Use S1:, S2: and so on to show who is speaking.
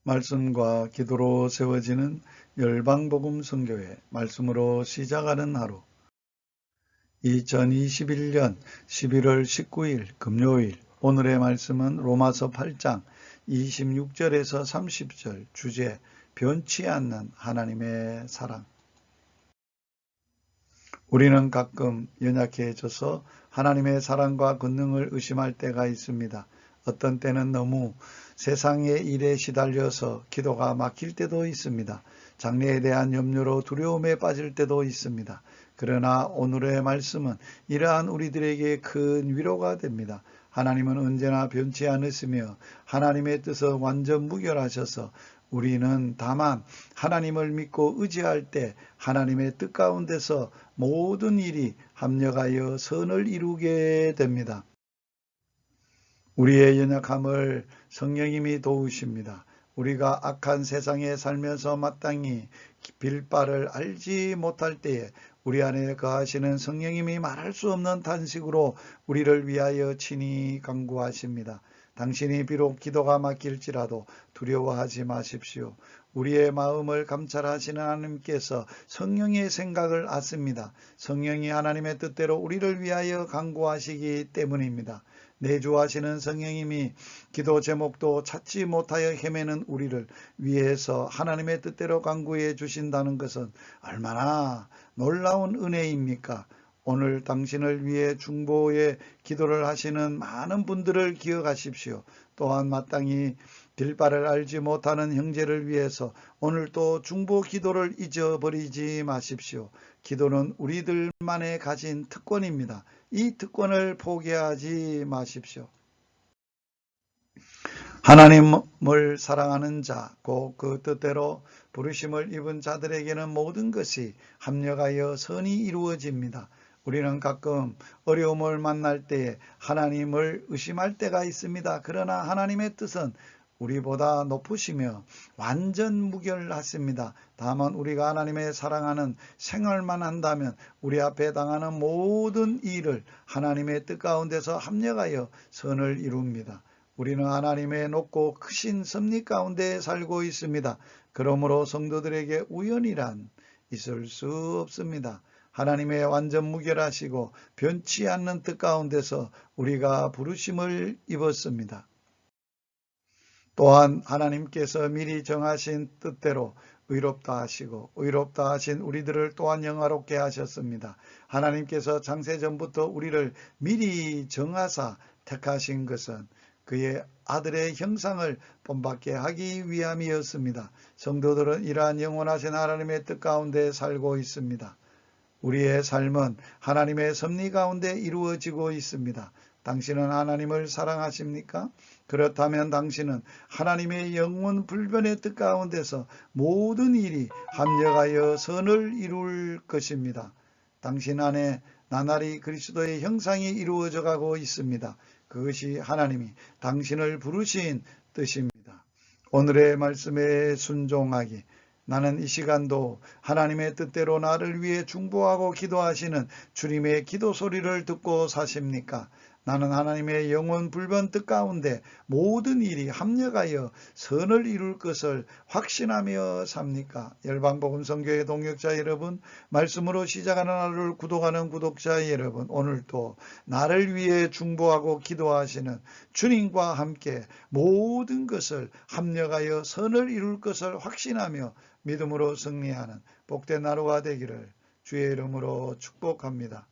S1: 말씀과 기도로 세워지는 열방복음 선교회 말씀으로 시작하는 하루 2021년 11월 19일 금요일 오늘의 말씀은 로마서 8장 26절에서 30절 주제 변치 않는 하나님의 사랑. 우리는 가끔 연약해져서 하나님의 사랑과 권능을 의심할 때가 있습니다. 어떤 때는 너무 세상의 일에 시달려서 기도가 막힐 때도 있습니다. 장래에 대한 염려로 두려움에 빠질 때도 있습니다. 그러나 오늘의 말씀은 이러한 우리들에게 큰 위로가 됩니다. 하나님은 언제나 변치 않으시며 하나님의 뜻을 완전 무결하셔서 우리는 다만 하나님을 믿고 의지할 때 하나님의 뜻 가운데서 모든 일이 합력하여 선을 이루게 됩니다. 우리의 연약함을 성령님이 도우십니다. 우리가 악한 세상에 살면서 마땅히 빌 바를 알지 못할 때에 우리 안에 거하시는 성령님이 말할 수 없는 탄식으로 우리를 위하여 친히 간구하십니다. 당신이 비록 기도가 막힐지라도 두려워하지 마십시오. 우리의 마음을 감찰하시는 하나님께서 성령의 생각을 아십니다. 성령이 하나님의 뜻대로 우리를 위하여 간구하시기 때문입니다. 내주하시는 성령님이 기도 제목도 찾지 못하여 헤매는 우리를 위해서 하나님의 뜻대로 간구해 주신다는 것은 얼마나 놀라운 은혜입니까? 오늘 당신을 위해 중보의 기도를 하시는 많은 분들을 기억하십시오. 또한 마땅히 빌바를 알지 못하는 형제를 위해서 오늘 또 중보 기도를 잊어버리지 마십시오. 기도는 우리들만의 가진 특권입니다. 이 특권을 포기하지 마십시오. 하나님을 사랑하는 자, 곧 그 뜻대로 부르심을 입은 자들에게는 모든 것이 합력하여 선이 이루어집니다. 우리는 가끔 어려움을 만날 때에 하나님을 의심할 때가 있습니다. 그러나 하나님의 뜻은 우리보다 높으시며 완전 무결하십니다. 다만 우리가 하나님의 사랑하는 생활만 한다면 우리 앞에 당하는 모든 일을 하나님의 뜻 가운데서 합력하여 선을 이룹니다. 우리는 하나님의 높고 크신 섭리 가운데 살고 있습니다. 그러므로 성도들에게 우연이란 있을 수 없습니다. 하나님의 완전 무결하시고 변치 않는 뜻 가운데서 우리가 부르심을 입었습니다. 또한 하나님께서 미리 정하신 뜻대로 의롭다 하시고 의롭다 하신 우리들을 또한 영화롭게 하셨습니다. 하나님께서 창세전부터 우리를 미리 정하사 택하신 것은 그의 아들의 형상을 본받게 하기 위함이었습니다. 성도들은 이러한 영원하신 하나님의 뜻 가운데 살고 있습니다. 우리의 삶은 하나님의 섭리 가운데 이루어지고 있습니다. 당신은 하나님을 사랑하십니까? 그렇다면 당신은 하나님의 영원 불변의 뜻 가운데서 모든 일이 합력하여 선을 이룰 것입니다. 당신 안에 나날이 그리스도의 형상이 이루어져 가고 있습니다. 그것이 하나님이 당신을 부르신 뜻입니다. 오늘의 말씀에 순종하기. 나는 이 시간도 하나님의 뜻대로 나를 위해 중보하고 기도하시는 주님의 기도 소리를 듣고 사십니까? 나는 하나님의 영원 불변 뜻 가운데 모든 일이 합력하여 선을 이룰 것을 확신하며 삽니까? 열방복음 선교회 동역자 여러분, 말씀으로 시작하는 하루를 구독하는 구독자 여러분, 오늘도 나를 위해 중보하고 기도하시는 주님과 함께 모든 것을 합력하여 선을 이룰 것을 확신하며 믿음으로 승리하는 복된 하루가 되기를 주의 이름으로 축복합니다.